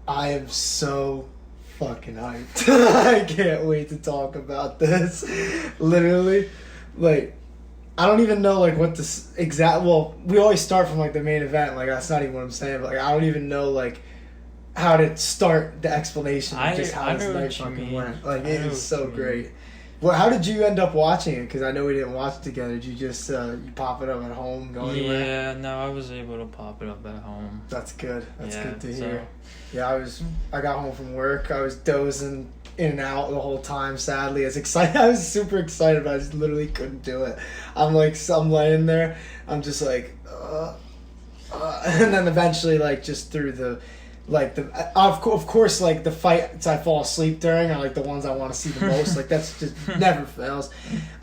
I am so fucking hyped. I can't wait to talk about this. Literally, like, I don't even know, like, what this exact... Well, we always start from, like, the main event. Like, that's not even what I'm saying. But, like, I don't even know, like, how to start the explanation of just how this night fucking went. Like, it is so great. Well, how did you end up watching it? Because I know we didn't watch it together. Did you just you pop it up at home, go anywhere? Yeah, no, I was able to pop it up at home. That's good. That's good to hear. So. Yeah, I got home from work. I was dozing in and out the whole time, sadly. I was super excited, but I just literally couldn't do it. I'm laying there. I'm just like, and then eventually, like, just through the... Like, of course, like, the fights I fall asleep during are, like, the ones I want to see the most. Like, that's just never fails.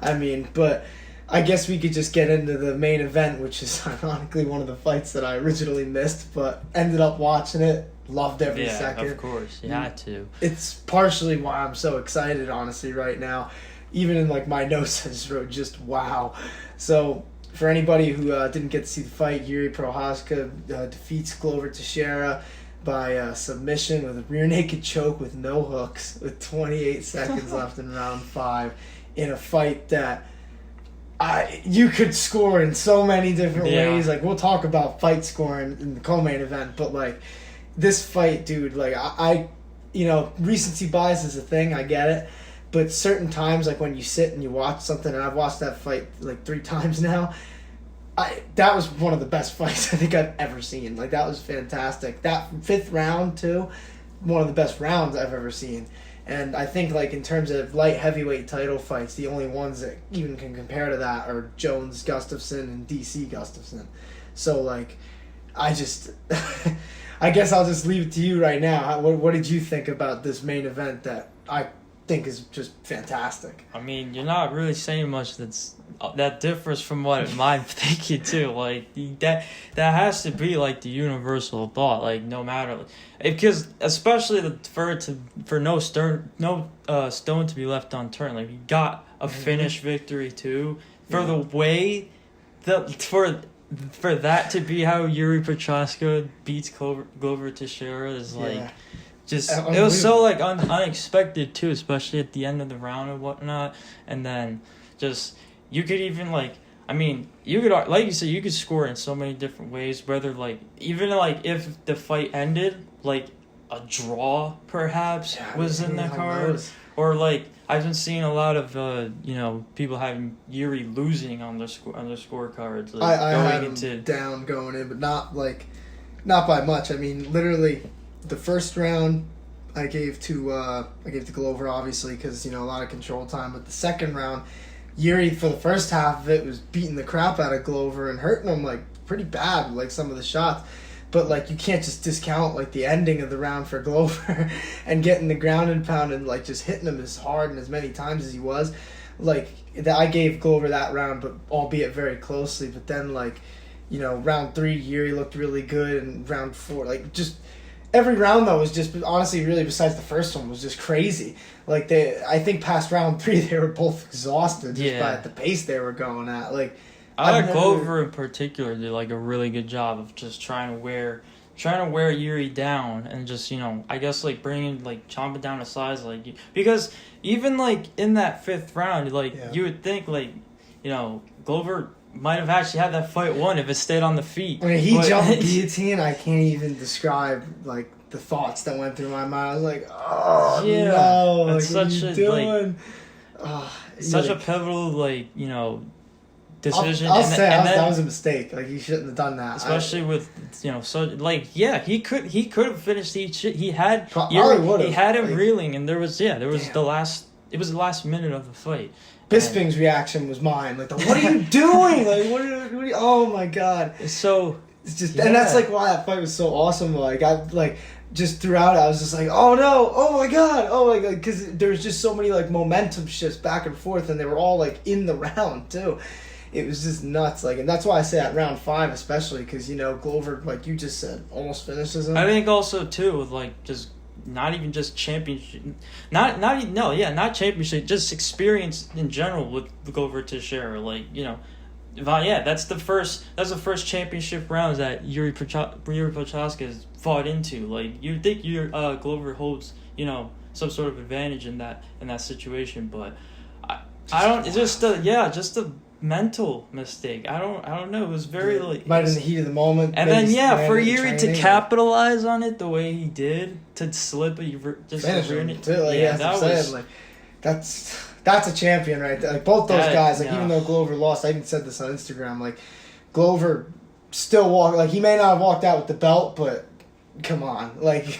I mean, but I guess we could just get into the main event, which is ironically one of the fights that I originally missed, but ended up watching it. Loved every second. Yeah, of course. You had to. It's partially why I'm so excited, honestly, right now. Even in, like, my notes, I just wrote just wow. So... For anybody who didn't get to see the fight, Yuri Prochazka defeats Glover Teixeira by submission with a rear naked choke with no hooks with 28 seconds left in round 5 in a fight that you could score in so many different ways. Like, we'll talk about fight scoring in the co-main event, but, like, this fight, dude, like, I recency bias is a thing, I get it. But certain times, like when you sit and you watch something, and I've watched that fight like 3 times now, that was one of the best fights I think I've ever seen. Like, that was fantastic. That 5th round, too, one of the best rounds I've ever seen. And I think, like, in terms of light heavyweight title fights, the only ones that even can compare to that are Jones-Gustafsson and DC Gustafsson. So, like, I guess I'll just leave it to you right now. What did you think about this main event that I think is just fantastic? I mean, you're not really saying much that differs from what I'm thinking too. Like, that has to be like the universal thought. Like, no matter, because especially for no stone to be left unturned. Like, you got a finish victory too. For the way for that to be how Yuri Prochazka beats Glover Teixeira is like. Yeah. Just it was so like unexpected too, especially at the end of the round and whatnot. And then just you could even like, I mean, you could, like you said, you could score in so many different ways. Whether like even like if the fight ended like a draw perhaps was in the card, or like I've been seeing a lot of people having Yuri losing on their scorecards. Like, I had him down going in, but not by much. I mean, literally. The first round, I gave to Glover, obviously, because a lot of control time. But the second round, Yuri for the first half of it was beating the crap out of Glover and hurting him like pretty bad, like some of the shots. But like you can't just discount like the ending of the round for Glover and getting the ground and pound and like just hitting him as hard and as many times as he was. Like I gave Glover that round, but albeit very closely. But then like round 3, Yuri looked really good, and round 4, like just. Every round, though, was just, honestly, really, besides the first one, was just crazy. Like, I think past round 3, they were both exhausted just by the pace they were going at. Like, I thought Glover in particular did, like, a really good job of just trying to wear Yuri down and just, I guess, like, chomping down his sides, like, because even, like, in that 5th round, like, you would think, like, Glover might have actually had that fight won if it stayed on the feet. I mean, he jumped guillotine. I can't even describe like the thoughts that went through my mind. I was like, "Oh no, like, that's what are you doing?" Such a pivotal decision. I'll say that was a mistake. Like, he shouldn't have done that. Especially with he could have finished each shit. He had he had him reeling, and there was the last minute of the fight. Bisping's reaction was mine. Like, what are you doing? Like, what are you, oh my god. So it's just, and that's like why that fight was so awesome. Like, I like just throughout, I was just like, oh no, oh my god, because there was just so many like momentum shifts back and forth, and they were all like in the round too. It was just nuts. Like, and that's why I say at round 5 especially, because Glover, like you just said, almost finishes him. I think also too with like just. Not even just championship, not championship, just experience in general with Glover Teixeira. Like, Yeah, that's the first championship rounds that Yuri Prochazka has fought into. Like, you'd think Glover holds, some sort of advantage in that situation, but I don't. It's just a mental mistake. I don't know. It was very might have been the heat of the moment. And then for Yuri to capitalize on it the way he did, to slip that's a champion right there. Like, both those guys, like, even though Glover lost, I even said this on Instagram, like, Glover still walked, like, he may not have walked out with the belt, but come on, like,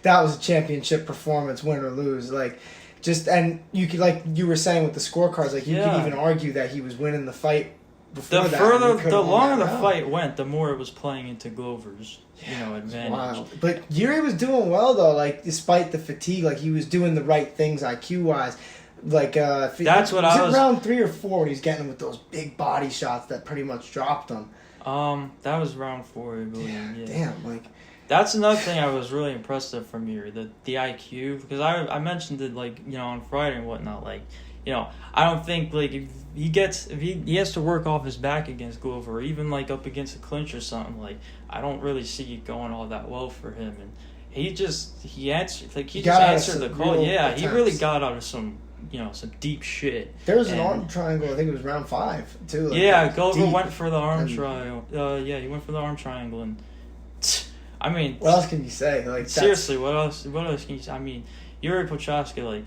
that was a championship performance, win or lose, like, and you could, like you were saying with the scorecards, like, you could even argue that he was winning the fight before the longer the fight went, the more it was playing into Glover's, advantage. Wild. But Yuri was doing well, though, like, despite the fatigue, like, he was doing the right things IQ-wise. Like, that's what I was. Round 3 or 4 when he's getting with those big body shots that pretty much dropped him. That was round 4, I believe. Yeah. Damn, like. That's another thing I was really impressed with from Yuri, the IQ, because I mentioned it, like, on Friday and whatnot, like, I don't think, like, if he has to work off his back against Glover, or even, like, up against a clinch or something, like, I don't really see it going all that well for him, and he just answered the call. Yeah, he really got out of some deep shit. There was an arm triangle, I think it was round 5, too. Like, Glover went for the arm triangle. He went for the arm triangle, and I mean, what else can you say? Like, seriously, what else can you say? I mean, Yuri Prochazka, like,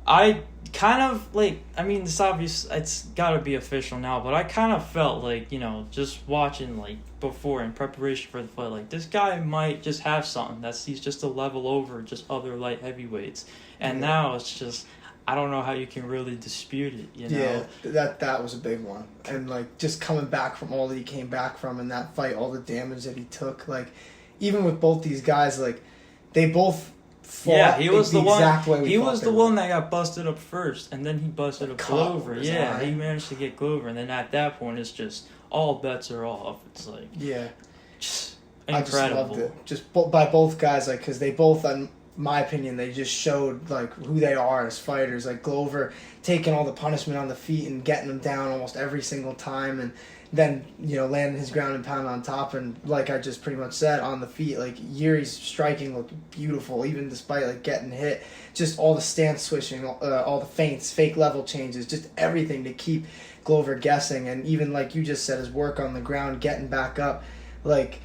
I kind of, like, I mean, it's obvious, it's got to be official now, but I kind of felt like, just watching, like, before in preparation for the fight, like, this guy might just have something he's just a level over just other light heavyweights, and now it's just, I don't know how you can really dispute it, Yeah, that was a big one. And, like, just coming back from all that he came back from in that fight, all the damage that he took, like, even with both these guys, like, they both fought. Yeah, he was the one. He was the one that got busted up first, and then he busted up Glover. Yeah, he managed to get Glover, and then at that point, it's just all bets are off. It's like just incredible. I just loved it, just by both guys, like, because they both, in my opinion, they just showed, like, who they are as fighters. Like, Glover taking all the punishment on the feet and getting them down almost every single time, and then, landing his ground and pound on top, and like I just pretty much said, on the feet, like, Yuri's striking looked beautiful, even despite, like, getting hit. Just all the stance switching, all the feints, fake level changes, just everything to keep Glover guessing, and even, like you just said, his work on the ground, getting back up, like,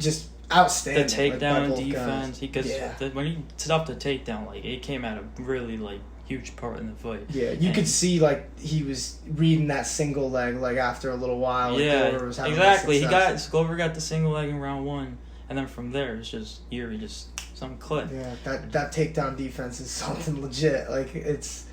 just outstanding. The takedown defense, because when he stopped the takedown, like, it came at a really, like, huge part in the fight. Yeah, you could see, like, he was reading that single leg, like, after a little while. Like, Glover was having exactly. Glover got the single leg in round 1, and then from there it's just Yuri just some clip. Yeah, that takedown defense is something legit. Like, it's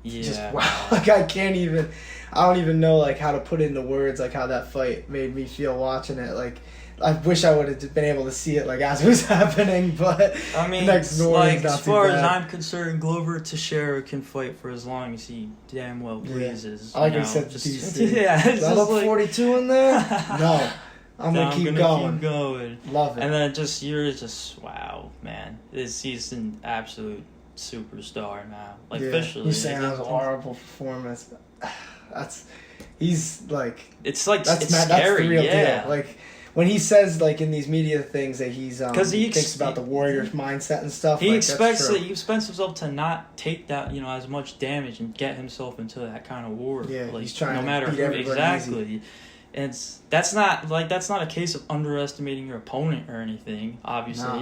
just wow. Like, I don't even know, like, how to put into words, like, how that fight made me feel watching it. Like, I wish I would have been able to see it, like, as it was happening, but I mean, as far as I'm concerned, Glover Teixeira can fight for as long as he damn well pleases. I like I said, DC. Yeah, it's I love 42 in there. No, I'm gonna keep going. Love it. And then you're just wow, man. He's an absolute superstar now. Like, officially, he's saying that was a horrible performance. He's like, it's scary. That's the real deal. Like, when he says, like, in these media things that he's he thinks about the Warriors' mindset and stuff, he expects himself to not take that, as much damage and get himself into that kind of war. Yeah, like, he's trying no matter to beat exactly. Easy. And that's not a case of underestimating your opponent or anything. Obviously,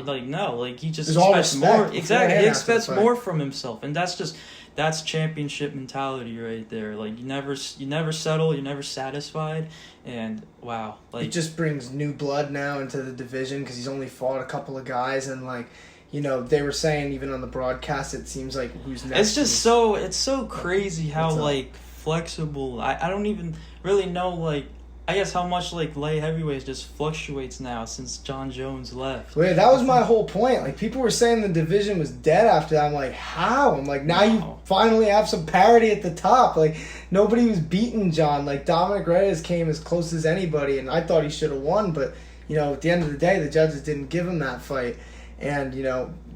he just expects more. Exactly, he expects more from himself, and that's championship mentality right there. Like, you never settle, you're never satisfied, and wow, like, it just brings new blood now into the division because he's only fought a couple of guys, and, like, they were saying even on the broadcast, it seems like who's next. It's so crazy how, like, flexible. I don't even really know, like, I guess how much, like, light heavyweights just fluctuates now since John Jones left. Wait, that was my whole point. Like, people were saying the division was dead after that. I'm like, how? I'm like, now you finally have some parity at the top. Like, nobody was beating John. Like, Dominic Reyes came as close as anybody, and I thought he should have won. But, at the end of the day, the judges didn't give him that fight. And,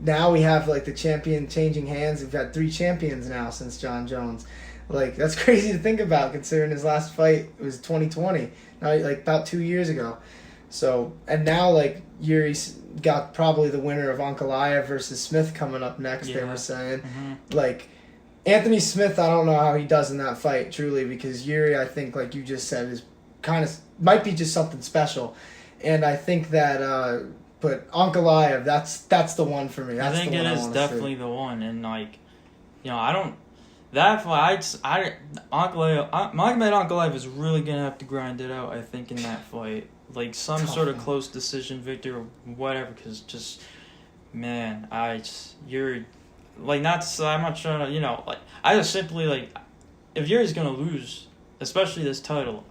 now we have, like, the champion changing hands. We've had 3 champions now since John Jones. Like, that's crazy to think about, considering his last fight was 2020, now like about 2 years ago. So, and now like Yuri's got probably the winner of Ankalaev versus Smith coming up next. They were saying, like, Anthony Smith, I don't know how he does in that fight, truly, because Yuri, I think, like you just said, is kind of might be just something special, and I think that. But Ankalaev, that's the one for me. That's I think the one it is definitely the one, and like, I don't. That fight, Magomed Ankalaev is really gonna have to grind it out. I think in that fight, like some sort of close decision victory or whatever. Because just, man, you're like not. I'm not trying to, like I just simply like, if Yuri's gonna lose, especially this title,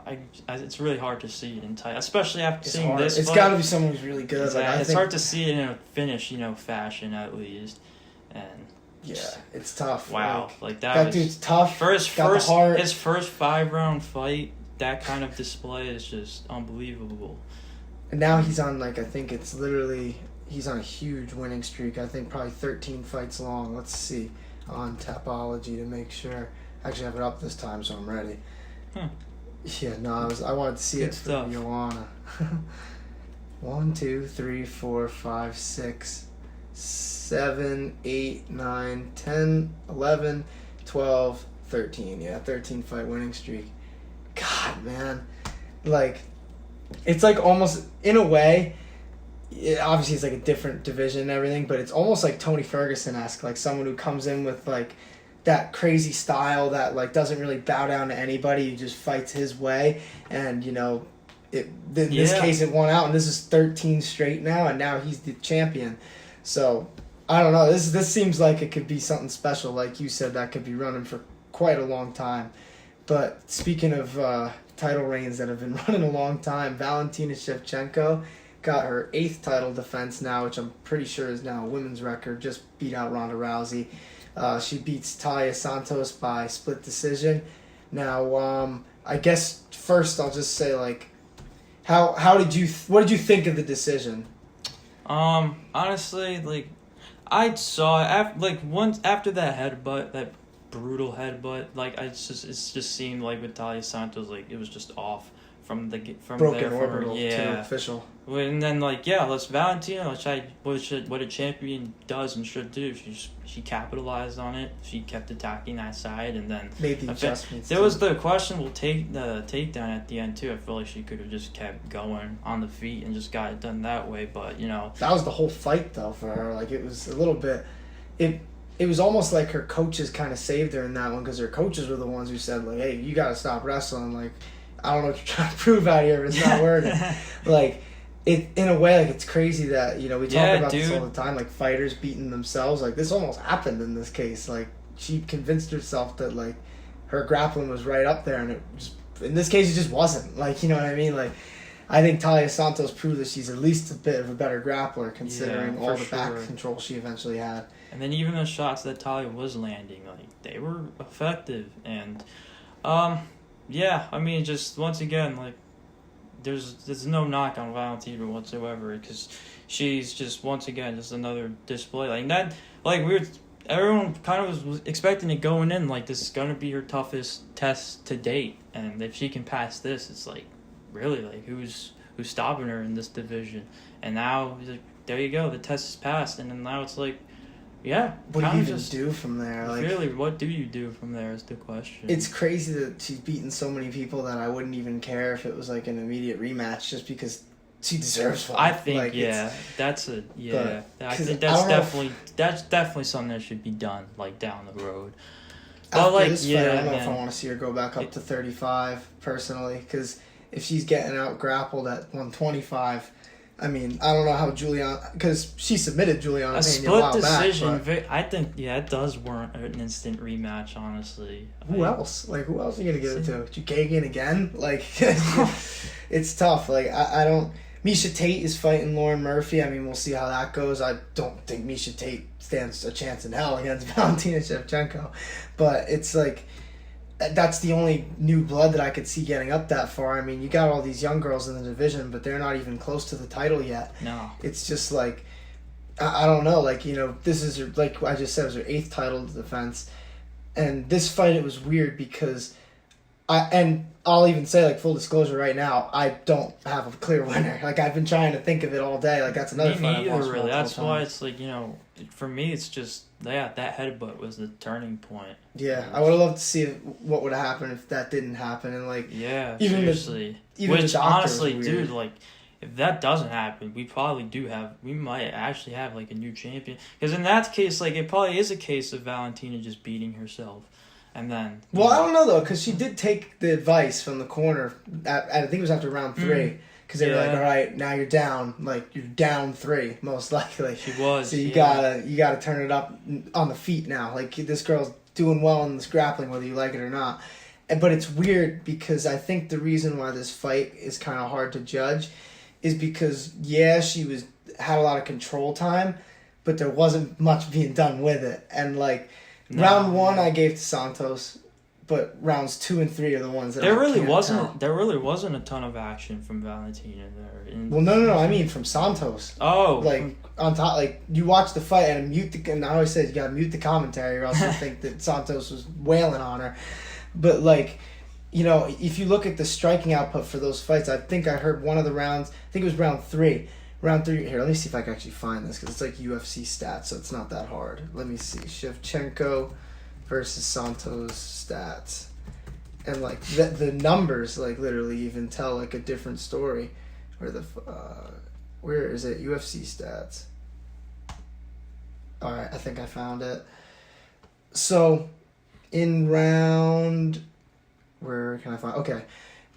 it's really hard to see it in title, especially after seeing this. It's got to be someone who's really good. Exactly. It's hard to see it in a finish, fashion at least, and. Yeah, it's tough. Wow, like that dude's tough. His first 5-round fight, that kind of display is just unbelievable. And now he's on I think it's literally he's on a huge winning streak. I think probably 13 fights long. Let's see on Tapology to make sure. Actually, I have it up this time, so I'm ready. Yeah, no, I wanted to see Good it stuff. for Joanna. 1, 2, 3, 4, 5, 6, 7, 8, 9, 10, 11, 12, 13. Yeah, 13 fight winning streak. God, man. Like, it's like almost, in a way, obviously it's like a different division and everything, but it's almost like Tony Ferguson-esque, like someone who comes in with like that crazy style that like doesn't really bow down to anybody, he just fights his way, and in this case it won out, and this is 13 straight now, and now he's the champion. So I don't know, this seems like it could be something special, like you said, that could be running for quite a long time. But speaking of title reigns that have been running a long time, Valentina Shevchenko got her 8th title defense now, which I'm pretty sure is now a women's record, just beat out Ronda Rousey. She beats Talia Santos by split decision. Now, I guess first I'll just say, like, what did you think of the decision? Honestly, like, I saw once after that headbutt, that brutal headbutt, like it just seemed like with Talia Santos, like it was just off from broken orbital to official. And then let's Valentina, what a champion does and should do. She capitalized on it. She kept attacking that side, and then made the adjustments. There was the questionable takedown at the end too. I feel like she could have just kept going on the feet and just got it done that way. But that was the whole fight though for her. Like it was a little bit. It was almost like her coaches kind of saved her in that one, because her coaches were the ones who said, like, hey, you got to stop wrestling. Like, I don't know what you're trying to prove out here, but it's not working. Like, in a way, like, it's crazy that, we talk about this all the time, like, fighters beating themselves. Like, this almost happened in this case. Like, she convinced herself that, like, her grappling was right up there, and it just, in this case, it just wasn't. Like, you know what I mean? Like, I think Talia Santos proved that she's at least a bit of a better grappler, considering all the back control she eventually had. And then even the shots that Talia was landing, like, they were effective. And, just once again, like, there's no knock on Valentina whatsoever, because she's just, once again, just another display. Like, that, like, everyone kind of was expecting it going in, like, this is going to be her toughest test to date. And if she can pass this, it's like, really, like, who's stopping her in this division? And now, like, there you go, the test is passed, and then now it's like, what do you even do from there? Like, really, what do you do from there is the question. It's crazy that she's beaten so many people that I wouldn't even care if it was like an immediate rematch, just because she deserves one. I think, like, I think that's definitely something that should be done, like, down the road. After this fight, I don't know if I want to see her go back up to 35, personally, because if she's getting out grappled at 125, I mean, I don't know how Juliana, because she submitted Juliana Pena a while decision, back. I think, it does warrant an instant rematch, honestly. Who else? Like, who else are you going to give it to? Jukagian again? Like, it's tough. Like, I don't... Miesha Tate is fighting Lauren Murphy. I mean, we'll see how that goes. I don't think Miesha Tate stands a chance in hell against Valentina Shevchenko. But it's like... That's the only new blood that I could see getting up that far. I mean, you got all these young girls in the division, but they're not even close to the title yet. No. It's just like, I don't know. Like, this is, like I just said, it was her 8th title defense. And this fight, it was weird because I'll even say, like, full disclosure right now, I don't have a clear winner. Like, I've been trying to think of it all day. Like, that's another fight I've Me watched neither, really. That's multiple why times. it's like, for me, it's just, that headbutt was the turning point. Yeah, I would have loved to see what would have happened if that didn't happen. And, like, Yeah, even seriously. even the Which, doctor was honestly, weird. dude, like, if that doesn't happen, we might actually have, like, a new champion. Because in that case, like, it probably is a case of Valentina just beating herself. And then... Well, I don't know, though, because she did take the advice from the corner. I think it was after round 3. Because they were like, all right, now you're down. Like, you're down 3, most likely. She was, So you gotta turn it up on the feet now. Like, this girl's doing well in this grappling, whether you like it or not. But it's weird because I think the reason why this fight is kind of hard to judge is because, she had a lot of control time, but there wasn't much being done with it. And, like... Round 1 I gave to Santos, but rounds 2 and 3 are the ones that there I really can't wasn't. tell. There really wasn't a ton of action from Valentina there. Well, no. I mean from Santos. Oh, Like on top, like you watch the fight and and I always say you gotta mute the commentary or else you think that Santos was wailing on her. But like, if you look at the striking output for those fights, I think I heard one of the rounds. I think it was round 3. Round 3, here, let me see if I can actually find this, because it's like UFC stats, so it's not that hard. Let me see, Shevchenko versus Santos stats. And, like, the numbers, like, literally even tell, like, a different story. Where is it? UFC stats. Alright, I think I found it. So, in round... Where can I find... Okay.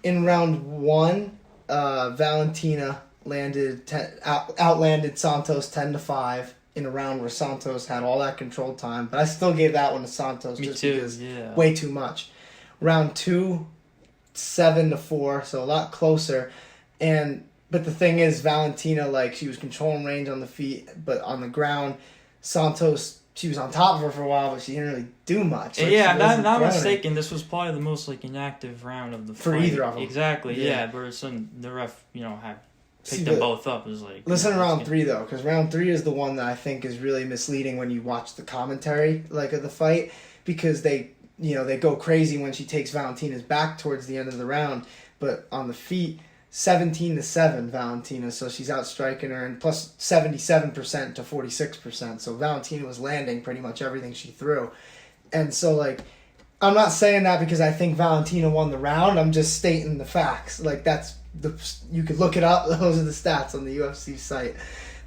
In round 1, Valentina... outlanded Santos 10-5 in a round where Santos had all that control time, but I still gave that one to Santos because way too much. Round 2, 7-4, so a lot closer. But the thing is, Valentina, like, she was controlling range on the feet, but on the ground, Santos, she was on top of her for a while, but she didn't really do much. Like, yeah, I'm not mistaken. This was probably the most, like, inactive round of the fight. For either of them. Exactly, yeah. Where the ref, had picked them both up. It was like... Listen to round 3, though, because round 3 is the one that I think is really misleading when you watch the commentary, like, of the fight, because they go crazy when she takes Valentina's back towards the end of the round, but on the feet, 17-7 Valentina, so she's outstriking her, and plus 77% to 46%, so Valentina was landing pretty much everything she threw. And so, like, I'm not saying that because I think Valentina won the round, I'm just stating the facts. Like, you could look it up, those are the stats on the UFC site.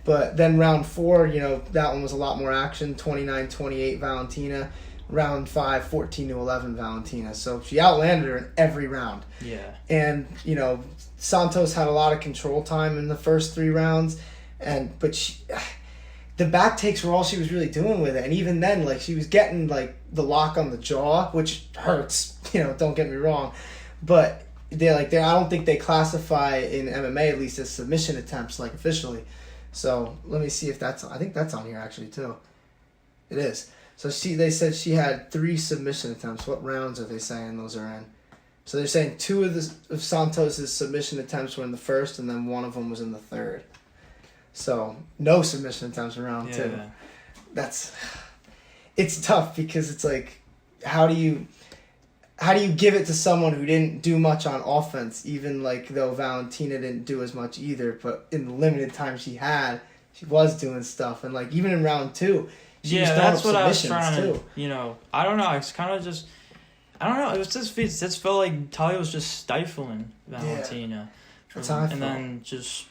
But then round 4, that one was a lot more action, 29-28 Valentina. Round 5, 14-11 Valentina. So she outlanded her in every round. Yeah. And, Santos had a lot of control time in the first 3 rounds, but the back takes were all she was really doing with it. And even then, like, she was getting, like, the lock on the jaw, which hurts, don't get me wrong. But I don't think they classify in MMA at least as submission attempts, like, officially. So let me see if I think that's on here actually too. It is. So they said she had 3 submission attempts. What rounds are they saying those are in? So they're saying 2 of Santos' submission attempts were in the first, and then 1 of them was in the third. So no submission attempts in round 2. It's tough because it's like, how do you give it to someone who didn't do much on offense, even like though Valentina didn't do as much either, but in the limited time she had, she was doing stuff. And like even in round 2, she was that's what I was trying too. to, I don't know, it's kind of just, I don't know, it just felt like Talia was just stifling Valentina. That's how I felt. And then just,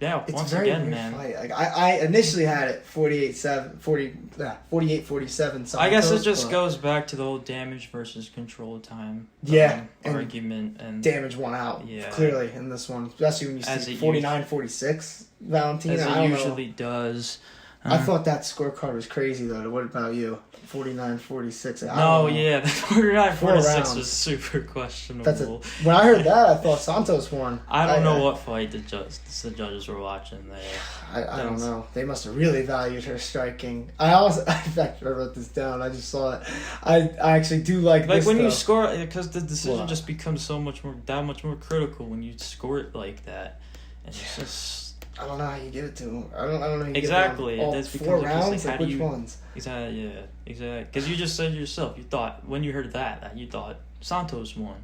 it's once very again, weird man. Fight. Like I initially had it 48-47. I guess it just goes back to the whole damage versus control time argument. And damage won out clearly in this one, especially when you see 49-46 Valentina. As it usually does. I thought that scorecard was crazy, though. What about you? 49-46. The 49-46 was super questionable. When I heard that, I thought Santos won. I don't know what fight the judges were watching there. I don't know. They must have really valued her striking. In fact, I wrote this down. I just saw it. I actually do like this, when you score, because the decision just becomes that much more critical when you score it like that. And it's just... I don't know how you give it to him. I don't know how you Exactly. give him all That's 4 because rounds. how Like, do which you, ones? Exactly. Yeah. Exactly. Because you just said yourself. You thought when you heard that you thought Santos won.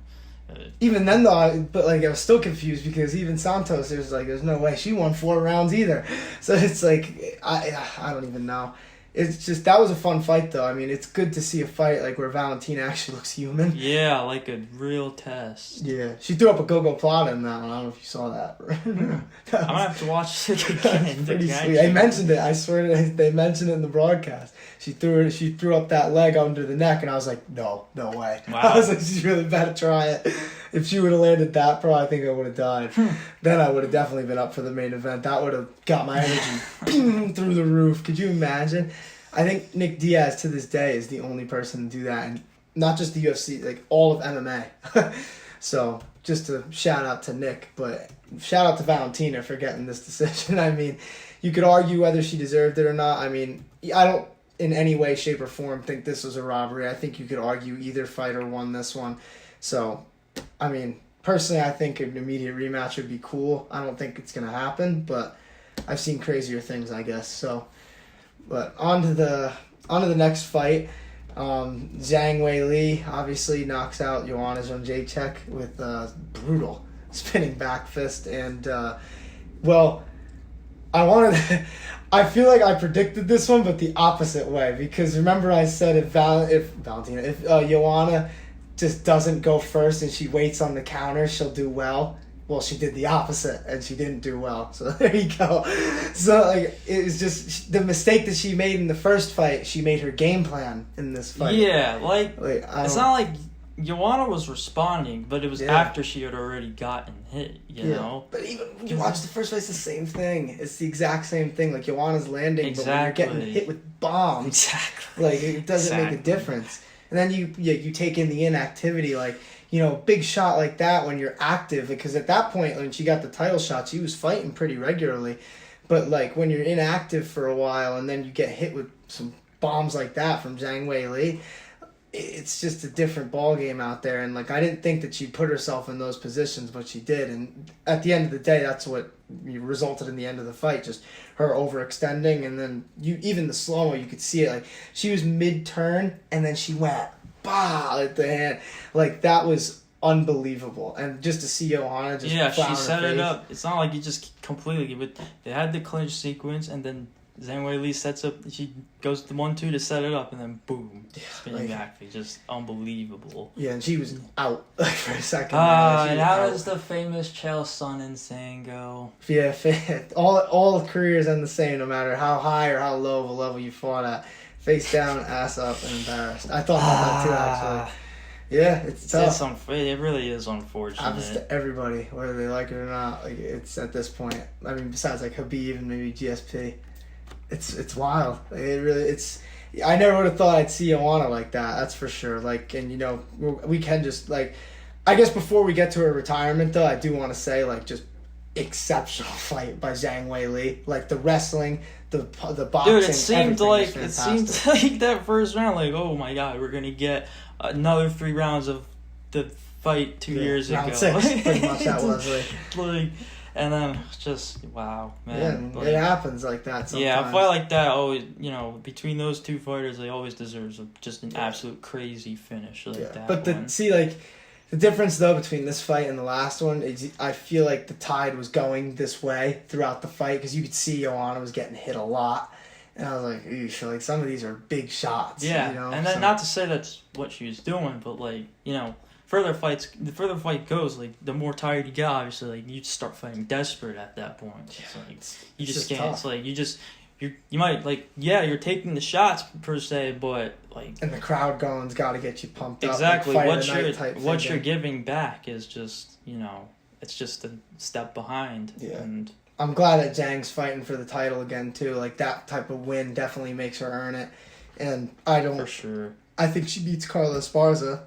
Even then, though, I was still confused because even Santos, there's no way she won 4 rounds either. So it's like, I don't even know. It's just, that was a fun fight, though. I mean, it's good to see a fight like where Valentina actually looks human. Yeah, like a real test. Yeah, she threw up a go-go plata in that one. I don't know if you saw that. I'm gonna have to watch it again. Pretty sweet. They mentioned it. I swear they mentioned it in the broadcast. She threw up that leg under the neck, and I was like, no way. Wow. I was like, she's really better try it. If she would have landed that, I think I would have died. Then I would have definitely been up for the main event. That would have got my energy ping, through the roof. Could you imagine? I think Nick Diaz to this day is the only person to do that, and not just the UFC, like all of MMA. So just a shout out to Nick, but shout out to Valentina for getting this decision. I mean, you could argue whether she deserved it or not. I mean, I don't in any way, shape, or form think this was a robbery. I think you could argue either fighter won this one. So, I mean, personally, I think an immediate rematch would be cool. I don't think it's going to happen, but I've seen crazier things, I guess. So, but on to the next fight. Zhang Weili obviously knocks out Joanna Jędrzejczyk with brutal spinning back fist, and I feel like I predicted this one, but the opposite way, because remember I said if Joanna just doesn't go first and she waits on the counter, she'll do well. Well, she did the opposite, and she didn't do well. So there you go. So like, it was just the mistake that she made in the first fight. She made her game plan in this fight. Yeah, it's not like Joanna was responding, but it was after she had already gotten hit. You know. But even when you watch the first fight, it's the same thing. It's the exact same thing. Like Joanna's landing, but when you're getting hit with bombs, exactly. Like it doesn't make a difference. And then you take in the inactivity, like. Big shot like that when you're active, because at that point when she got the title shot, she was fighting pretty regularly. But like when you're inactive for a while and then you get hit with some bombs like that from Zhang Weili, it's just a different ball game out there. And like I didn't think that she put herself in those positions, but she did. And at the end of the day, that's what resulted in the end of the fight, just her overextending. And then even the slow-mo, you could see it, like she was mid-turn and then she went bah at the hand. Like that was unbelievable. And just to see Johanna just she set it up. It's not like you just completely, but they had the clinch sequence, and then Zhang Weili sets up, she goes to 1-2 to set it up, and then boom, spinning back. Just unbelievable. Yeah, and she was out like for a second. And how does the famous Chael Sonnen saying go? Yeah, all careers end the same, no matter how high or how low of a level you fought at. Face down, ass up, and embarrassed. I thought about that too, actually. Yeah, it's tough. It really is unfortunate. Happens to everybody, whether they like it or not. Like it's at this point. I mean, besides like Khabib and maybe GSP, it's wild. Like, I never would have thought I'd see Joanna like that. That's for sure. Like, and we can just like, I guess before we get to her retirement though, I do want to say like just exceptional fight by Zhang Weili. Like the wrestling. The boxing, dude, it seemed like that first round, like, oh my god, we're gonna get another 3 rounds of the fight 2 years ago. Round 6, pretty much that was like, and then just wow, man. Yeah, it happens like that sometimes. Yeah, a fight like that always, between those two fighters, they always deserves just an absolute crazy finish like that. But the difference, though, between this fight and the last one is I feel like the tide was going this way throughout the fight because you could see Joanna was getting hit a lot. And I was like, eesh, like some of these are big shots. Yeah, and then not to say that's what she was doing, but like, the further fight goes, like the more tired you get, obviously, like you start fighting desperate at that point. It's like you just can't. Tough. It's like you might like you're taking the shots per se, but like and the crowd going's got to get you pumped up. Exactly. Like what you're giving back is just it's just a step behind. Yeah. And I'm glad that Zhang's fighting for the title again too. Like that type of win definitely makes her earn it. And for sure. I think she beats Carla Esparza.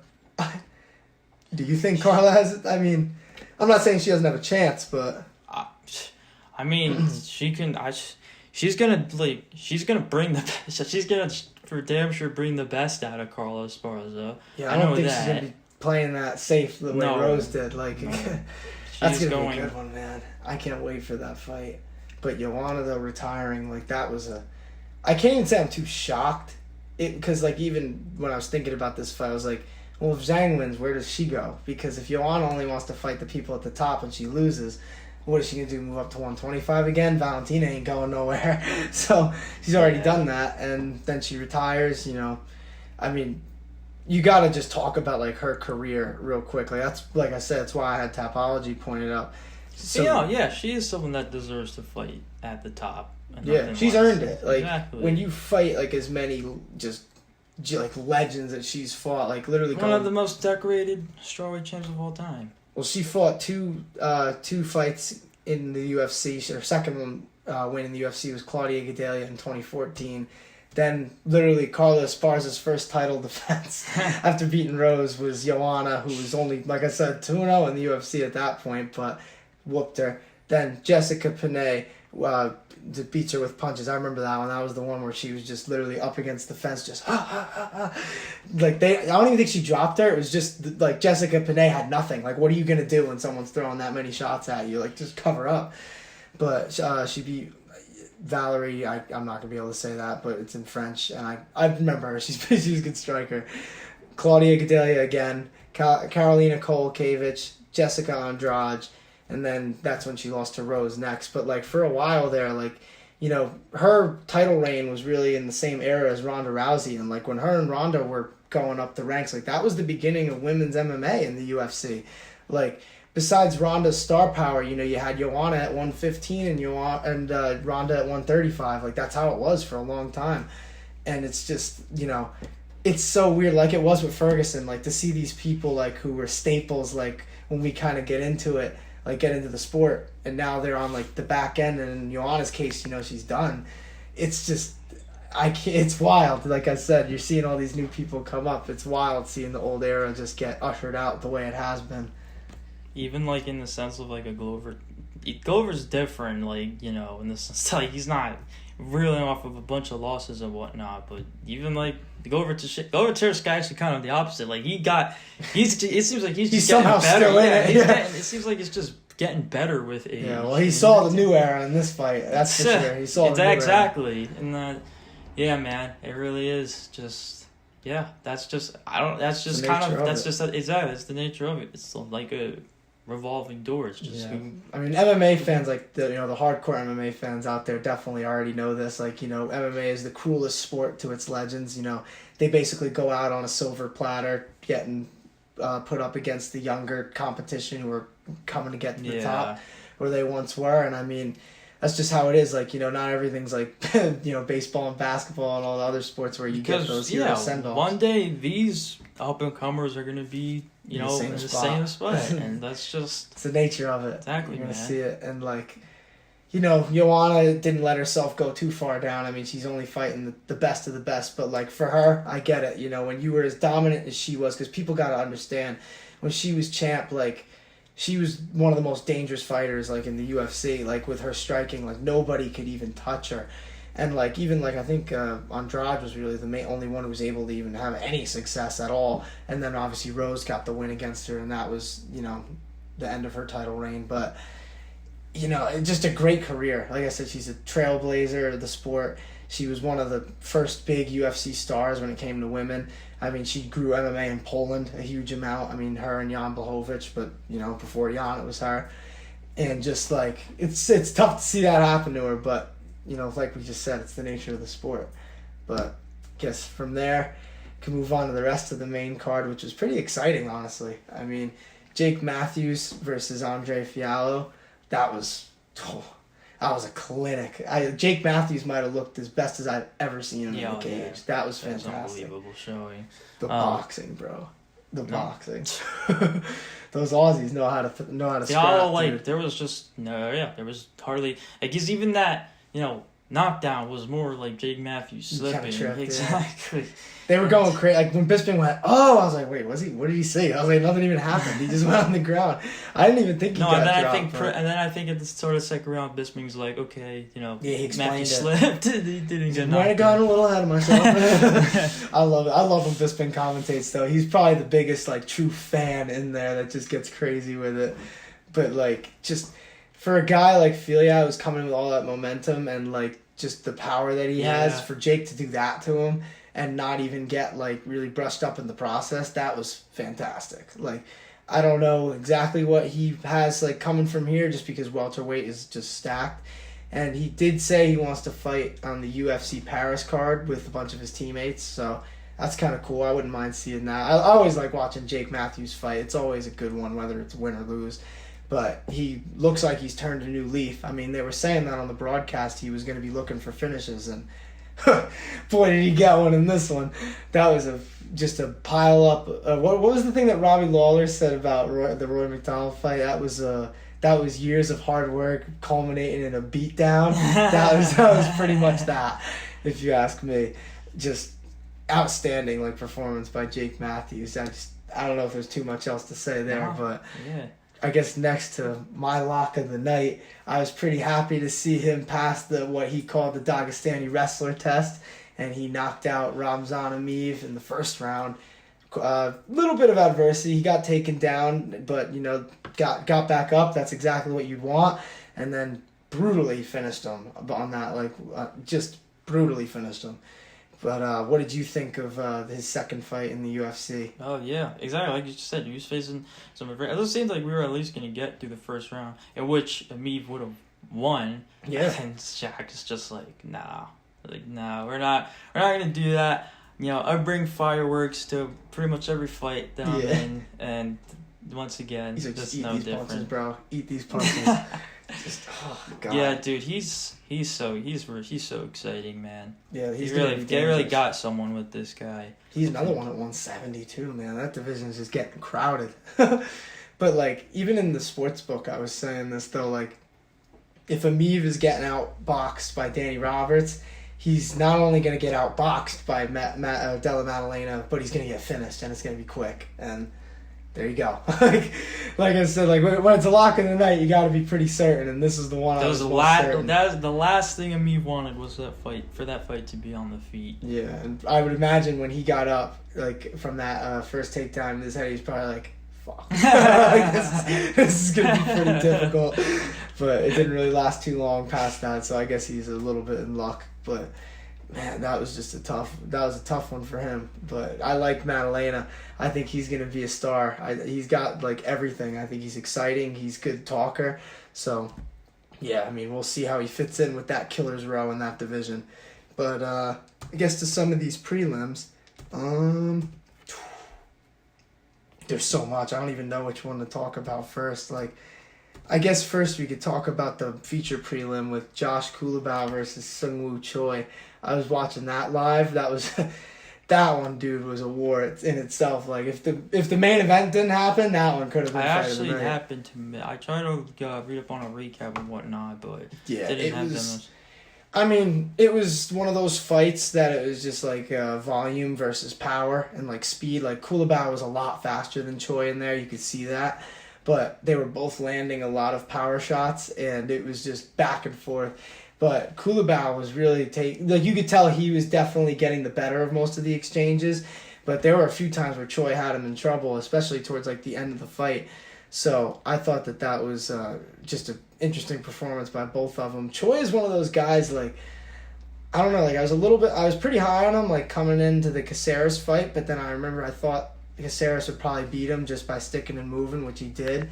Do you think Carla has? I mean, I'm not saying she doesn't have a chance, but I mean, she can. She's gonna bring the best. She's gonna for damn sure bring the best out of Carla Esparza. Yeah, I don't think she's gonna be playing that safe the way Rose did. Like, that's gonna be a good one, man. I can't wait for that fight. But Joanna, though, retiring, like, that was I can't even say I'm too shocked. Because, like, even when I was thinking about this fight, I was like, well, if Zhang wins, where does she go? Because if Joanna only wants to fight the people at the top and she loses, what is she going to do, move up to 125 again? Valentina ain't going nowhere. So she's already done that. And then she retires, I mean, you got to just talk about, like, her career real quick. Like, that's, like I said, that's why I had Tapology pointed out. So, she is someone that deserves to fight at the top. Yeah, she's earned it. Like, exactly. When you fight, like, as many like legends that she's fought, like, literally one of the most decorated strawweight champs of all time. Well, she fought two fights in the UFC. Her second win in the UFC was Claudia Gadelha in 2014. Then, literally, Carla Esparza's first title defense after beating Rose was Joanna, who was only, like I said, 2-0 in the UFC at that point, but whooped her. Then Jessica Panay beats her with punches. I remember that one. That was the one where she was just literally up against the fence, just like I don't even think she dropped her. It was just like Jessica Panay had nothing. Like, what are you gonna do when someone's throwing that many shots at you? Like, just cover up. But she beat Valerie. I'm not gonna be able to say that, but it's in French, and I remember her. She's a good striker. Claudia Gadelha again. Karolina Kowalkiewicz, Jessica Andrade. And then that's when she lost to Rose next. But, like, for a while there, like, her title reign was really in the same era as Ronda Rousey. And, like, when her and Ronda were going up the ranks, like, that was the beginning of women's MMA in the UFC. Like, besides Ronda's star power, you had Joanna at 115 and Ronda at 135. Like, that's how it was for a long time. And it's just, it's so weird. Like it was with Ferguson, like, to see these people, like, who were staples, like, when we kind of get into it, like, get into the sport, and now they're on, like, the back end, and in Joanna's case, she's done. It's just, it's wild. Like I said, you're seeing all these new people come up. It's wild seeing the old era just get ushered out the way it has been. Even, like, in the sense of, like, a Glover. Glover's different, like, in the sense, like, he's not reeling off of a bunch of losses and whatnot, but even, like, Glover Teixeira actually kind of the opposite. Like, it seems like he's just somehow getting better. Still in it. It seems like it's just getting better with age. Yeah, well, he saw the new era in this fight. That's for sure. He saw the new era. Exactly. And yeah, man, it really is just, that's just that's the nature of it. It's like a revolving door. It's just I mean, MMA fans, like, the hardcore MMA fans out there definitely already know this. Like, MMA is the cruelest sport to its legends. They basically go out on a silver platter getting put up against the younger competition who are coming to get to the top where they once were. And I mean, that's just how it is. Like, not everything's like, baseball and basketball and all the other sports where you get those hero send-offs. One day these up-and-comers are going to be, in the same spot. And that's just... It's the nature of it. Exactly, You're going to see it. And, like, Joanna didn't let herself go too far down. I mean, she's only fighting the best of the best. But, like, for her, I get it. When you were as dominant as she was, because people got to understand, when she was champ, like, she was one of the most dangerous fighters, like, in the UFC. Like, with her striking, like, nobody could even touch her. And, like, even, like, I think Andrade was really the only one who was able to even have any success at all. And then, obviously, Rose got the win against her, and that was, the end of her title reign. But, just a great career. Like I said, she's a trailblazer of the sport. She was one of the first big UFC stars when it came to women. I mean, she grew MMA in Poland a huge amount. I mean, her and Jan Blachowicz, but, before Jan, it was her. And just, like, it's tough to see that happen to her, but... like we just said, it's the nature of the sport. But I guess from there, can move on to the rest of the main card, which was pretty exciting, honestly. I mean, Jake Matthews versus Andre Fiallo, that was a clinic. Jake Matthews might have looked as best as I've ever seen him in the cage. Yeah. That was fantastic. That was unbelievable showing. The boxing, bro. Boxing. Those Aussies know how to scrap. Like, there was hardly, like, he's even that, knockdown was more like Jake Matthews slipping. Exactly. Yeah. They were going crazy. Like, when Bisping went, I was like, wait, what did he say? I was like, nothing even happened. He just went on the ground. I didn't even think he got dropped. And then I think at the sort of second round, Bisping's like, okay, he Matthews slipped. He didn't get knocked. Might have gotten a little ahead of myself. I love it. I love when Bisping commentates, though. He's probably the biggest, like, true fan in there that just gets crazy with it. But, like, just... for a guy like Filia who's coming with all that momentum and like just the power that he has, for Jake to do that to him and not even get like really brushed up in the process, that was fantastic. Like, I don't know exactly what he has like coming from here, just because welterweight is just stacked. And he did say he wants to fight on the UFC Paris card with a bunch of his teammates, so that's kind of cool. I wouldn't mind seeing that. I always like watching Jake Matthews fight. It's always a good one, whether it's win or lose. But he looks like he's turned a new leaf. I mean, they were saying that on the broadcast he was going to be looking for finishes, and boy, did he get one in this one. That was just a pile up. What was the thing that Robbie Lawler said about the Roy McDonald fight? That was years of hard work culminating in a beatdown. that was pretty much that, if you ask me. Just outstanding like performance by Jake Matthews. I don't know if there's too much else to say there, but yeah. I guess next to my lock of the night, I was pretty happy to see him pass what he called the Dagestani wrestler test, and he knocked out Ramzan Ameev in the first round. Little bit of adversity. He got taken down, but got back up. That's exactly what you'd want, and then brutally finished him on that. Just brutally finished him. But what did you think of his second fight in the UFC? Oh, yeah, exactly. Like you just said, he was facing some... It seemed like we were at least going to get through the first round, in which Ameev would have won. Yeah. And Jack is just like, nah. Like, nah, we're not going to do that. I bring fireworks to pretty much every fight that I'm in, and once again, he's like, just eat no these different. punches, bro. Eat these punches. Just, oh god. Yeah, dude, he's so exciting, man. Yeah, they really got someone with this guy. He's another one at 170 too, man. That division is just getting crowded. But like, even in the sports book, I was saying this though, like, if Ameev is getting outboxed by Danny Roberts, he's not only going to get outboxed by Della Maddalena, but he's going to get finished, and it's going to be quick. And there you go. like I said, like when it's a lock in the night, you got to be pretty certain, and this is the one. That was the last thing Ameev wanted was that fight to be on the feet. Yeah, and I would imagine when he got up, like from that first takedown in his head, he's probably like, "Fuck, this is gonna be pretty difficult." But it didn't really last too long past that, so I guess he's a little bit in luck. But man, that was a tough one for him. But I like Maddalena. I think he's gonna be a star. He's got like everything. I think he's exciting. He's a good talker. So yeah, I mean, we'll see how he fits in with that killer's row in that division. But I guess to some of these prelims, there's so much. I don't even know which one to talk about first. Like, I guess first we could talk about the feature prelim with Josh Kulabau versus Seungwoo Choi. I was watching that live. That was that one, dude, was a war in itself. Like, if the main event didn't happen, that one could have been. Happened to me. I tried to read up on a recap and whatnot, but yeah, didn't have that much. I mean, it was one of those fights that it was just like volume versus power and like speed. Like, Kulabau was a lot faster than Choi in there. You could see that. But they were both landing a lot of power shots, and it was just back and forth. But Kulabau was really you could tell he was definitely getting the better of most of the exchanges. But there were a few times where Choi had him in trouble, especially towards like the end of the fight. So I thought that was just an interesting performance by both of them. Choi is one of those guys, like, I don't know, like I was pretty high on him, like coming into the Caceres fight, but then I remember I thought Caceres would probably beat him just by sticking and moving, which he did.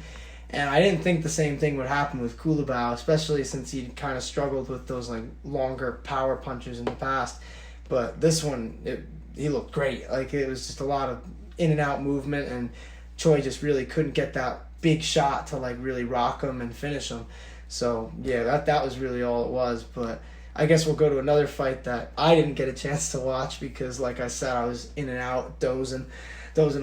And I didn't think the same thing would happen with Kulabau, especially since he kind of struggled with those like longer power punches in the past. But this one, he looked great. Like, it was just a lot of in and out movement, and Choi just really couldn't get that big shot to like really rock him and finish him. So yeah, that was really all it was. But I guess we'll go to another fight that I didn't get a chance to watch because, like I said, I was in and out dozing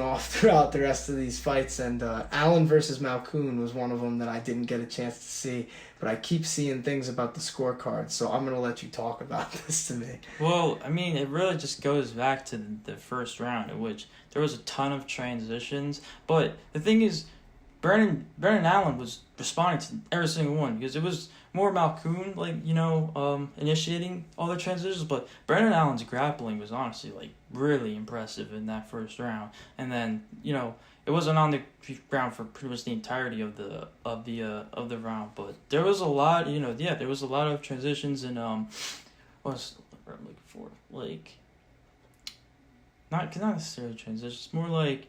off throughout the rest of these fights. And Allen versus Malkoun was one of them that I didn't get a chance to see. But I keep seeing things about the scorecard, so I'm going to let you talk about this to me. Well, I mean, it really just goes back to the first round, in which there was a ton of transitions. But the thing is, Brennan Allen was responding to every single one, because it was more Malkoun, initiating all the transitions. But Brennan Allen's grappling was honestly, really impressive in that first round. And then, it it wasn't on the ground for pretty much the entirety of the round, but there was a lot, there was a lot of transitions and what's the word I'm looking for? Like, not necessarily transitions, more like.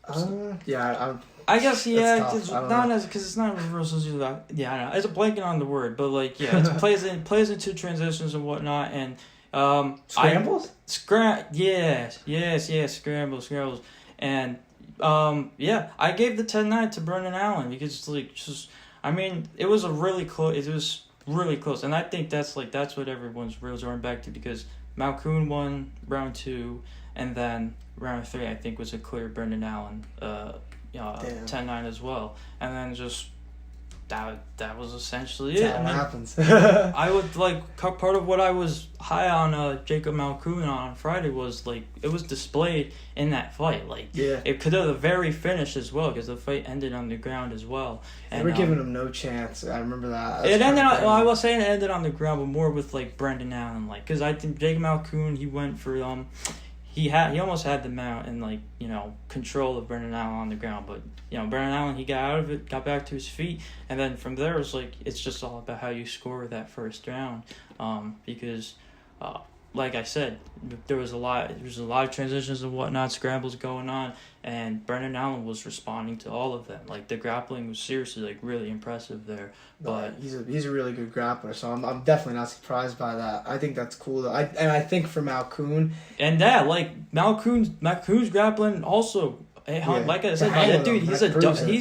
I guess because it's not reversals. Yeah, I don't know. It's a blanket on the word, but like it plays into transitions and whatnot, and scrambles. Yes, scrambles, and I gave the 10-9 to Brendan Allen because it was really close, and I think that's what everyone's reels going back to because Malkoun won round 2, and then round 3 I think was a clear Brendan Allen 10-9 as well, and then just that was essentially it. That happens. I would part of what I was high on Jacob Malkoun on Friday was it was displayed in that fight. It could have the very finish as well because the fight ended on the ground as well. And they were giving him no chance. I remember that. It ended. I was saying it ended on the ground, but more with Brendan Allen, because I think Jacob Malkoun he went for He almost had the mount and control of Brendan Allen on the ground, but Brendan Allen he got out of it, got back to his feet, and then from there it was it's just all about how you score that first round, because like I said, there was a lot of transitions and whatnot, scrambles going on, and Brendan Allen was responding to all of them. The grappling was seriously really impressive there. But he's a really good grappler, so I'm definitely not surprised by that. I think that's cool though. I think for Malkoun and that Malkoun's grappling also. Like I said, that dude, he's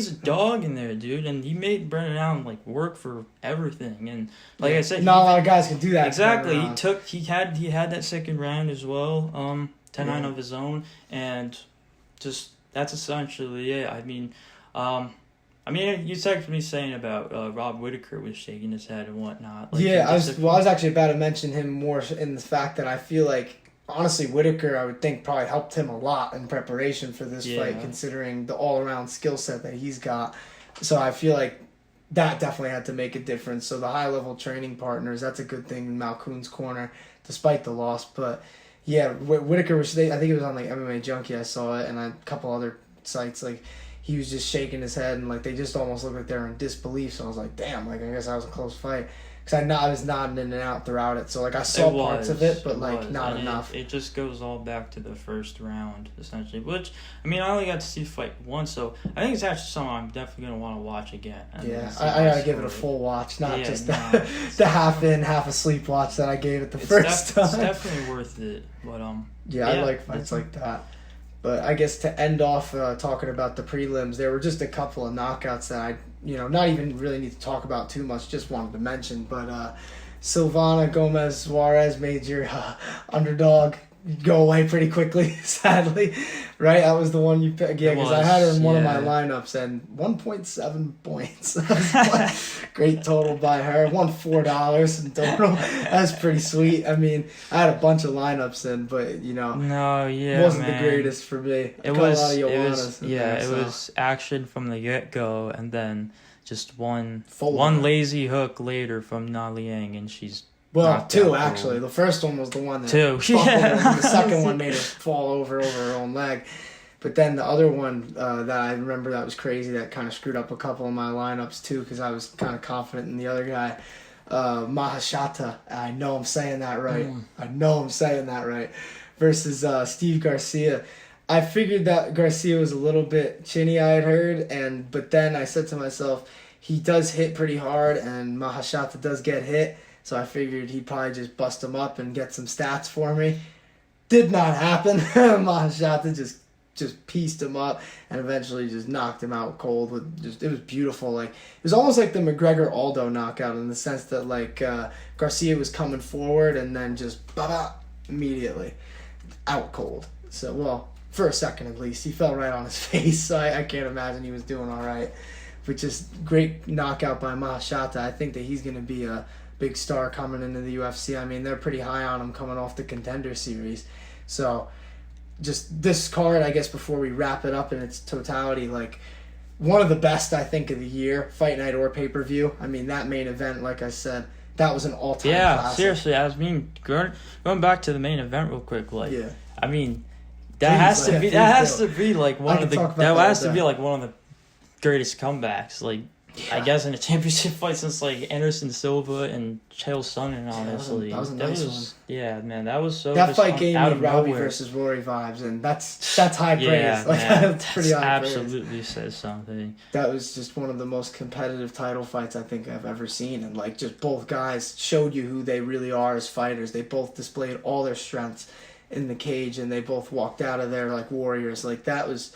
a dog in there, dude, and he made Brendan Allen work for everything. And I said, not a lot of guys can do that. Exactly, he had that second round as well, 10-9 of his own, and just that's essentially it. I mean, you texted me saying about Rob Whittaker was shaking his head and whatnot. I was actually about to mention him more in the fact that I feel honestly, Whittaker, I would think, probably helped him a lot in preparation for this fight, considering the all-around skill set that he's got. So I feel that definitely had to make a difference. So the high-level training partners, that's a good thing in Malkoun's corner, despite the loss. But, Whittaker, I think it was on, MMA Junkie, I saw it, and a couple other sites, he was just shaking his head, and, they just almost looked like they were in disbelief. So I was like, damn, I guess that was a close fight. Because I was nodding in and out throughout it. So, I saw parts of it, but, not enough. It just goes all back to the first round, essentially. Which, I only got to see the fight once, so I think it's actually something I'm definitely going to want to watch again. I got to give it a full watch, not just the half-in, half-asleep watch that I gave it the first time. It's definitely worth it. But, I like fights like that. But I guess to end off talking about the prelims, there were just a couple of knockouts that I not even really need to talk about too much, just wanted to mention. But Silvana Gomez Suarez made your underdog go away pretty quickly, sadly. Right? That was the one you picked. Yeah, because I had her in one of my lineups, and 1.7 points. Great total by her. Won $4 in total. That's pretty sweet. I had a bunch of lineups in, but, wasn't the greatest for me. It was action from the get-go, and then just one lazy hook later from Na Liang, and she's... Well, two, actually. The first one was the one that buckled her, and the second one made her fall over her own leg. But then the other one that I remember that was crazy, that kind of screwed up a couple of my lineups, too, because I was kind of confident in the other guy, Mahashata. I know I'm saying that right. Versus Steve Garcia. I figured that Garcia was a little bit chinny, I had heard, but then I said to myself, he does hit pretty hard, and Mahashata does get hit. So I figured he'd probably just bust him up and get some stats for me. Did not happen. Mahashata just pieced him up and eventually just knocked him out cold. It was beautiful. It was almost like the McGregor-Aldo knockout in the sense that Garcia was coming forward and then just immediately out cold. So, well, for a second at least. He fell right on his face, so I can't imagine he was doing all right. But just great knockout by Mahashata. I think that he's going to be a big star coming into the UFC. They're pretty high on him coming off the Contender Series. So, just this card, I guess, before we wrap it up in its totality, one of the best, I think, of the year, Fight Night or pay-per-view. That main event, like I said, that was an all-time classic. Seriously, going back to the main event real quick, That has to like, be. please That has do. to be like one I of can the. talk about That that has all to be day. like one of the greatest comebacks. Like I guess in a championship fight since like Anderson Silva and Chael Sonnen. Honestly, that was a nice one. Yeah, man, that was so. That just fight gave out me of Robbie nowhere. versus Rory vibes, and that's high praise. Yeah, Like man, that's pretty that's high praise. absolutely says something. That was just one of the most competitive title fights I think I've ever seen, and like just both guys showed you who they really are as fighters. They both displayed all their strengths in the cage, and they both walked out of there like warriors. Like that was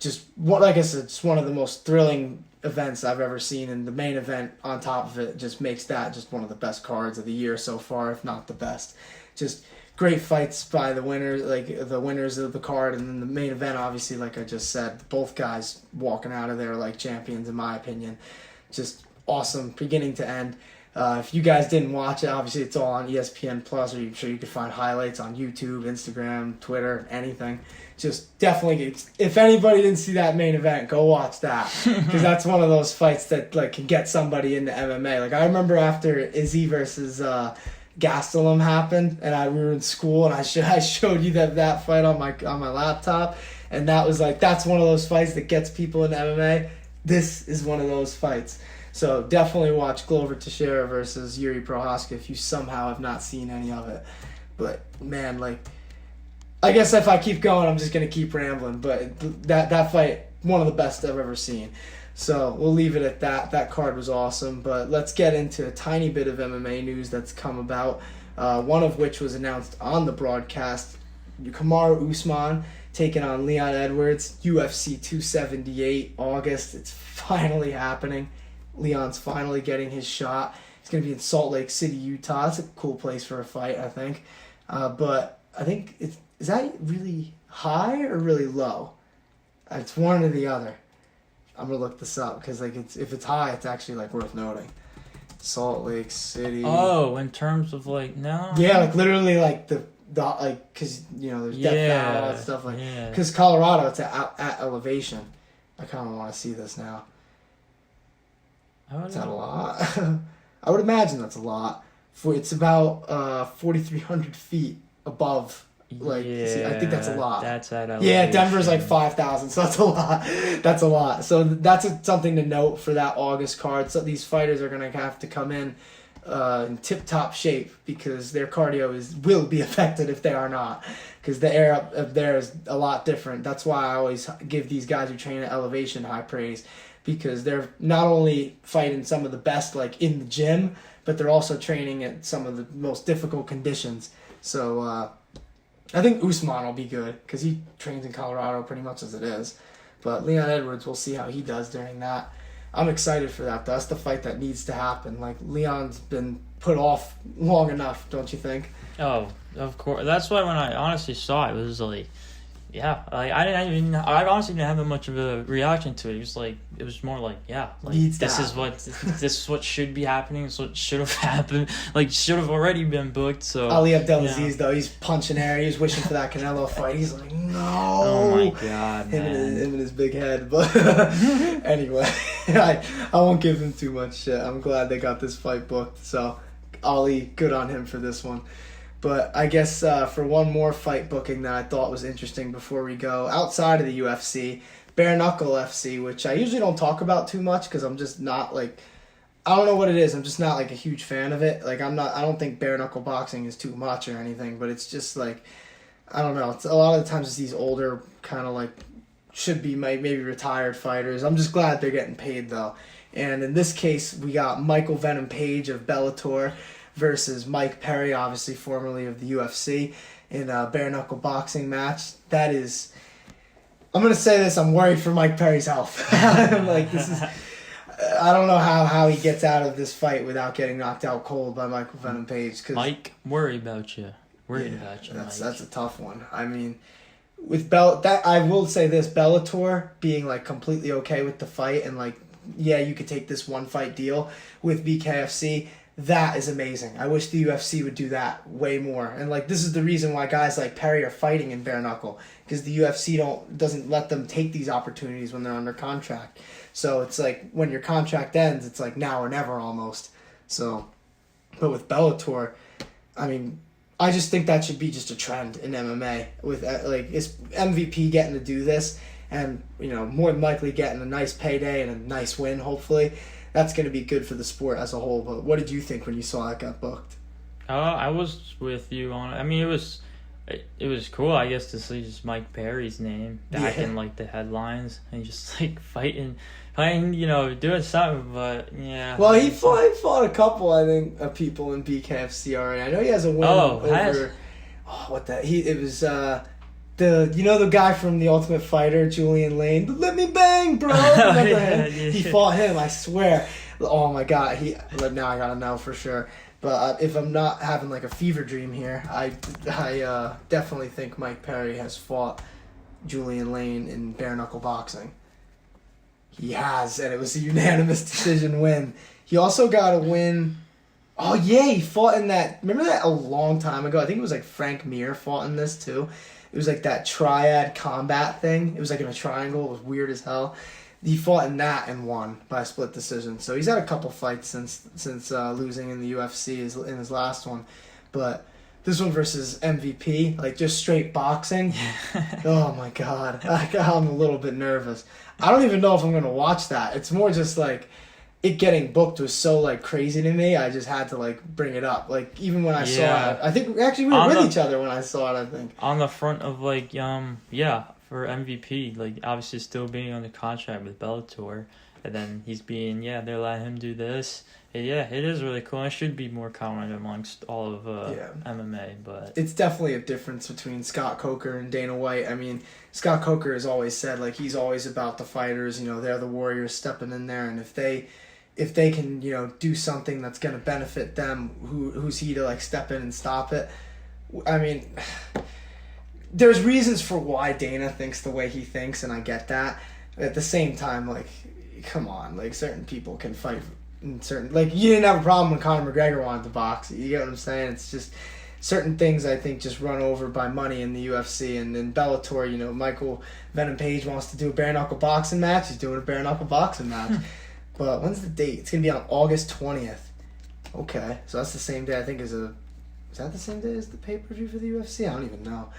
just what, like I said, it's one of the most thrilling events I've ever seen, and the main event on top of it just makes that just one of the best cards of the year so far, if not the best. Just great fights by the winners, like the winners of the card, and then the main event, obviously, like I just said, both guys walking out of there like champions, in my opinion. Just awesome, beginning to end. If you guys didn't watch it, obviously it's all on ESPN Plus, or I'm sure you could find highlights on YouTube, Instagram, Twitter, anything. Just definitely, if anybody didn't see that main event, go watch that, because that's one of those fights that like can get somebody into MMA. Like I remember after Izzy versus Gastelum happened, and we were in school, and I showed you that fight on my laptop, and that was like, that's one of those fights that gets people into MMA. This is one of those fights. So definitely watch Glover Teixeira versus Yuri Prochazka if you somehow have not seen any of it. But man, like, I guess if I keep going, I'm just gonna keep rambling. But that fight, one of the best I've ever seen. So we'll leave it at that. That card was awesome. But let's get into a tiny bit of MMA news that's come about. One of which was announced on the broadcast. Kamaru Usman taking on Leon Edwards. UFC 278, August. It's finally happening. Leon's finally getting his shot. It's going to be in Salt Lake City, Utah. It's a cool place for a fight, I think. But I think is that really high or really low? It's one or the other. I'm gonna look this up because like if it's high, it's actually like worth noting. Salt Lake City. Oh, in terms of like no. Yeah, like literally like the like because you know there's death valley, all that stuff like because Colorado it's at elevation. I kind of want to see this now. Is that a lot? I would imagine that's a lot. It's about 4,300 feet above. Like, see, I think that's a lot. That's at elevation. Yeah, Denver's like 5,000, so that's a lot. That's a lot. So that's something to note for that August card. So these fighters are gonna have to come in tip-top shape because their cardio will be affected if they are not. Because the air up there is a lot different. That's why I always give these guys who train at elevation high praise, because they're not only fighting some of the best like in the gym, but they're also training at some of the most difficult conditions. So I think Usman will be good because he trains in Colorado pretty much as it is. But Leon Edwards, we'll see how he does during that. I'm excited for that. That's the fight that needs to happen. Like, Leon's been put off long enough, don't you think? Oh, of course. That's why when I honestly saw it, it was like, yeah, like I honestly didn't have much of a reaction to it. It was more like, yeah, like this is what should be happening. This is what should have happened. Like, should have already been booked. So Ali Abdelaziz, though, he's punching air. He was wishing for that Canelo fight. He's like, no. Oh my god, man. Him and his big head. But anyway, I won't give him too much shit. I'm glad they got this fight booked. So Ali, good on him for this one. But I guess for one more fight booking that I thought was interesting before we go, outside of the UFC, Bare Knuckle FC, which I usually don't talk about too much because I'm just not like, I don't know what it is. I'm just not like a huge fan of it. Like I don't think bare knuckle boxing is too much or anything, but it's just like, I don't know. It's a lot of the times it's these older kind of like should be maybe retired fighters. I'm just glad they're getting paid though. And in this case, we got Michael Venom Page of Bellator versus Mike Perry, obviously formerly of the UFC, in a bare knuckle boxing match. That is, I'm gonna say this, I'm worried for Mike Perry's health. Like this is, I don't know how he gets out of this fight without getting knocked out cold by Michael Venom Page. Mike, worry about you. Worried about you, that's Mike. That's a tough one. I mean, with I will say this, Bellator being like completely okay with the fight and like, yeah, you could take this one fight deal with BKFC. That is amazing. I wish the UFC would do that way more. And like this is the reason why guys like Perry are fighting in bare knuckle, because the UFC doesn't let them take these opportunities when they're under contract. So it's like when your contract ends, it's like now or never almost. So, but with Bellator, I mean, I just think that should be just a trend in MMA with is MVP getting to do this, and more than likely getting a nice payday and a nice win. Hopefully, that's going to be good for the sport as a whole. But what did you think when you saw that got booked? I was with you on it. I mean, it was cool, I guess, to see just Mike Perry's name back in like the headlines and just like fighting, doing something. But yeah. Well, he fought a couple, I think, of people in BKFC already. I know he has a win over. It was the guy from The Ultimate Fighter, Julian Lane. Let me bang, bro. Remember him? He fought him, I swear. Oh my god, now I gotta know for sure. But if I'm not having like a fever dream here, I definitely think Mike Perry has fought Julian Lane in bare knuckle boxing. He has, and it was a unanimous decision win. He also got a win. Oh yeah, he fought in that. Remember that a long time ago? I think it was like Frank Mir fought in this too. It was like that triad combat thing. It was like in a triangle. It was weird as hell. He fought in that and won by split decision. So he's had a couple fights since losing in the UFC in his last one. But this one versus MVP, like just straight boxing. Oh my god, I'm a little bit nervous. I don't even know if I'm gonna watch that. It's more just like it getting booked was so like crazy to me. I just had to like bring it up. Like even when I saw it, I think actually we were with each other when I saw it. I think on the front of like for MVP, like obviously still being on the contract with Bellator, and then he's being they're letting him do this. And it is really cool. It should be more common amongst all of MMA, but it's definitely a difference between Scott Coker and Dana White. I mean, Scott Coker has always said like he's always about the fighters. They're the warriors stepping in there, and if they can do something that's going to benefit them, who's he to like step in and stop it? I mean. There's reasons for why Dana thinks the way he thinks, and I get that. At the same time, like, come on, like certain people can fight in certain. Like you didn't have a problem when Conor McGregor wanted to box. You get what I'm saying? It's just certain things I think just run over by money in the UFC and in Bellator. Michael Venom Page wants to do a bare knuckle boxing match. He's doing a bare knuckle boxing match. But when's the date? It's gonna be on August 20th. Okay, so that's the same day I think is that the same day as the pay-per-view for the UFC? I don't even know.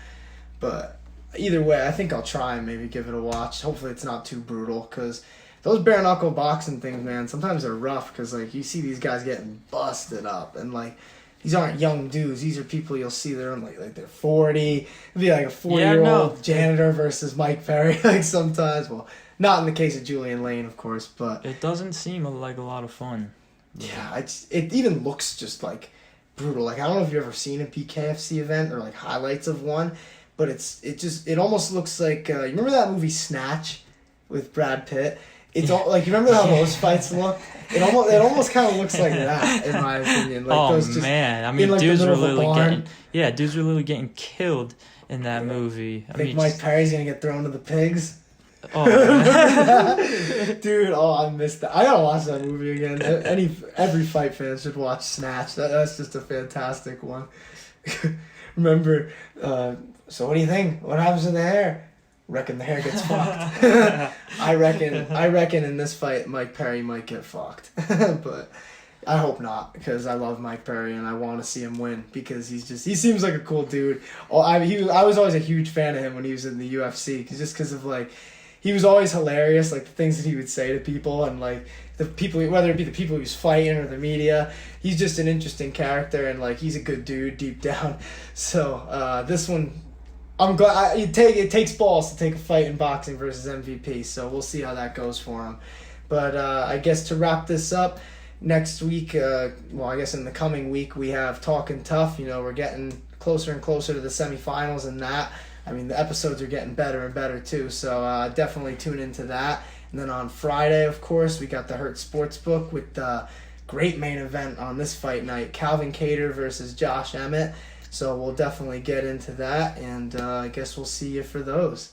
But either way, I think I'll try and maybe give it a watch. Hopefully it's not too brutal, because those bare knuckle boxing things, man, sometimes they're rough, because like you see these guys getting busted up, and like these aren't young dudes. These are people you'll see they're in like they're 40. It'd be like a 40-year-old janitor versus Mike Perry. Like sometimes, well, not in the case of Julian Lane, of course, but it doesn't seem like a lot of fun. Yeah, it even looks just like brutal. Like I don't know if you've ever seen a PKFC event or like highlights of one. But it almost looks like you remember that movie Snatch with Brad Pitt? It's all like you remember how those fights look. It almost kind of looks like that in my opinion. Like man, I mean dudes were literally getting killed in that movie. I think Mike Perry's gonna get thrown to the pigs. Oh, dude! Oh, I missed that. I gotta watch that movie again. Every fight fan should watch Snatch. That's just a fantastic one. Remember. So what do you think? What happens to the hair? Reckon the hair gets fucked. I reckon in this fight Mike Perry might get fucked. But I hope not, because I love Mike Perry and I want to see him win, because he seems like a cool dude. I was always a huge fan of him when he was in the UFC, because of like he was always hilarious, like the things that he would say to people, and like the people, whether it be the people he was fighting or the media. He's just an interesting character, and like he's a good dude deep down. So this one, I'm glad it takes balls to take a fight in boxing versus MVP. So we'll see how that goes for him. But I guess to wrap this up, next week, I guess in the coming week, we have Talking Tough. We're getting closer and closer to the semifinals and that. I mean, the episodes are getting better and better too, so definitely tune into that. And then on Friday, of course, we got the Hurt Sportsbook with the great main event on this fight night, Calvin Kattar versus Josh Emmett. So we'll definitely get into that, and I guess we'll see you for those.